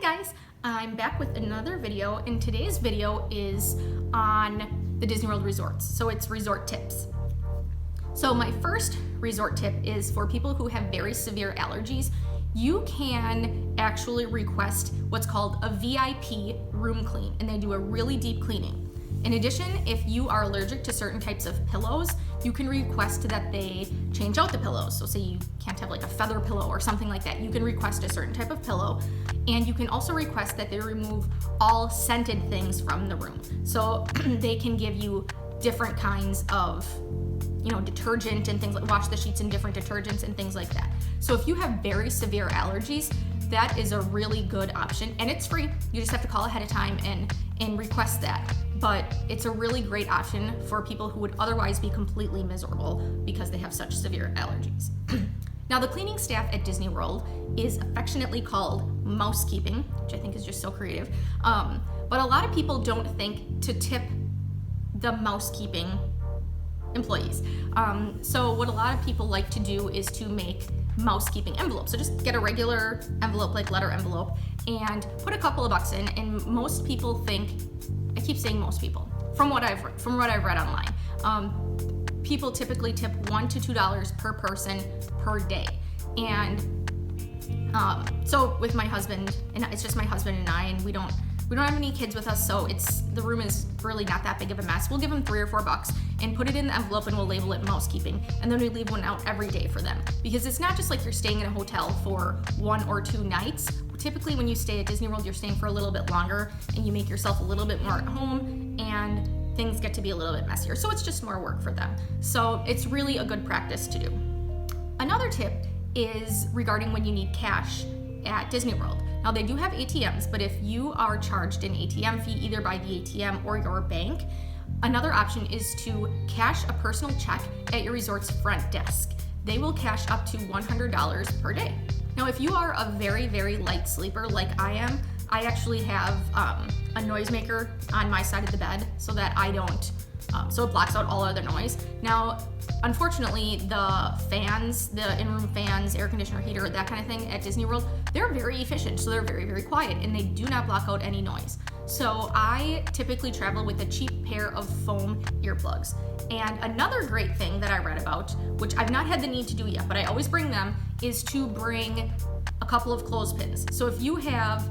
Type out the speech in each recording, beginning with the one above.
Hi guys, I'm back with another video, and today's video is on the Disney World resorts. So it's resort tips. So my first resort tip is for people who have very severe allergies. You can actually request what's called a VIP room clean, and they do a really deep cleaning. In addition, if you are allergic to certain types of pillows, you can request that they change out the pillows. So say you can't have like a feather pillow or something like that, you can request a certain type of pillow. And you can also request that they remove all scented things from the room. So they can give you different kinds of, detergent and things like wash the sheets in different detergents and things like that. So if you have very severe allergies, that is a really good option, and it's free. You just have to call ahead of time and request that. But it's a really great option for people who would otherwise be completely miserable because they have such severe allergies. Now, the cleaning staff at Disney World is affectionately called mousekeeping, which I think is just so creative. But a lot of people don't think to tip the mousekeeping employees. So what a lot of people like to do is to make mousekeeping envelopes. So just get a regular envelope, like letter envelope, and put a couple of bucks in. And most people think, I keep saying most people, from what I've read online, people typically tip $1 to $2 per person per day. And so with my husband, and it's just my husband and I, and we don't have any kids with us, so the room is really not that big of a mess. We'll give them $3 or $4 and put it in the envelope, and we'll label it mousekeeping, and then we leave one out every day for them, because it's not just like you're staying in a hotel for 1 or 2 nights. Typically when you stay at Disney World, you're staying for a little bit longer, and you make yourself a little bit more at home, and things get to be a little bit messier, so it's just more work for them. So it's really a good practice to do. Another tip is regarding when you need cash at Disney World. Now, they do have ATMs, but if you are charged an ATM fee either by the ATM or your bank, another option is to cash a personal check at your resort's front desk. They will cash up to $100 per day. Now, if you are a very, very light sleeper like I am, I actually have a noisemaker on my side of the bed so that I don't, so it blocks out all other noise. Now, unfortunately, the fans, the in-room fans, air conditioner, heater, that kind of thing at Disney World, they're very efficient, so they're very, very quiet, and they do not block out any noise. So I typically travel with a cheap pair of foam earplugs. And another great thing that I read about, which I've not had the need to do yet, but I always bring them, is to bring a couple of clothespins. So if you have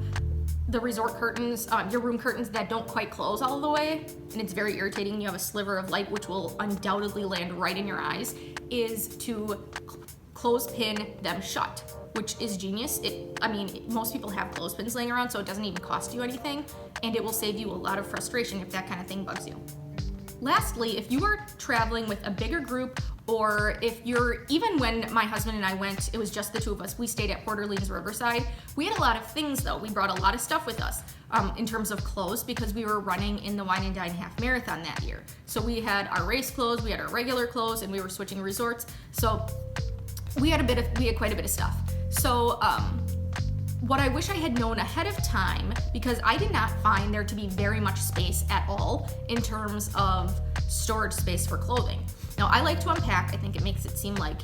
the resort curtains, your room curtains that don't quite close all the way, and it's very irritating, you have a sliver of light which will undoubtedly land right in your eyes, is to clothespin them shut, which is genius. Most people have clothespins laying around, so it doesn't even cost you anything, and it will save you a lot of frustration if that kind of thing bugs you. Lastly, if you are traveling with a bigger group, or even when my husband and I went, it was just the two of us, we stayed at Port Orleans Riverside. We had a lot of things though. We brought a lot of stuff with us in terms of clothes, because we were running in the Wine and Dine Half Marathon that year. So we had our race clothes, we had our regular clothes, and we were switching resorts. So we had quite a bit of stuff. So what I wish I had known ahead of time, because I did not find there to be very much space at all in terms of storage space for clothing. Now, I like to unpack. I think it makes it seem like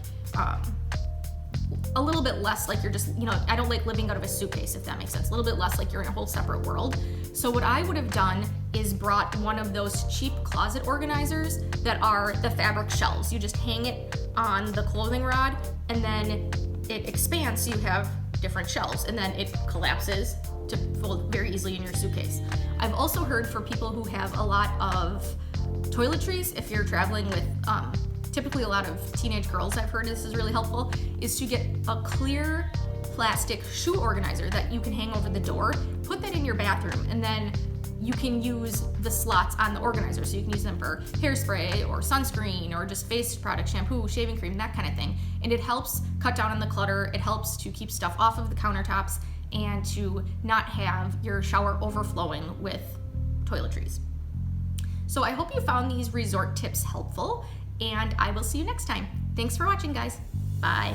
a little bit less like you're just, I don't like living out of a suitcase, if that makes sense. A little bit less like you're in a whole separate world. So what I would have done is brought one of those cheap closet organizers that are the fabric shelves. You just hang it on the clothing rod, and then it expands so you have different shelves, and then it collapses to fold very easily in your suitcase. I've also heard for people who have a lot of toiletries, if you're traveling with typically a lot of teenage girls, I've heard this is really helpful, is to get a clear plastic shoe organizer that you can hang over the door, put that in your bathroom, and then you can use the slots on the organizer. So you can use them for hairspray or sunscreen or just face product, shampoo, shaving cream, that kind of thing. And it helps cut down on the clutter. It helps to keep stuff off of the countertops and to not have your shower overflowing with toiletries. So I hope you found these resort tips helpful, and I will see you next time. Thanks for watching, guys. Bye.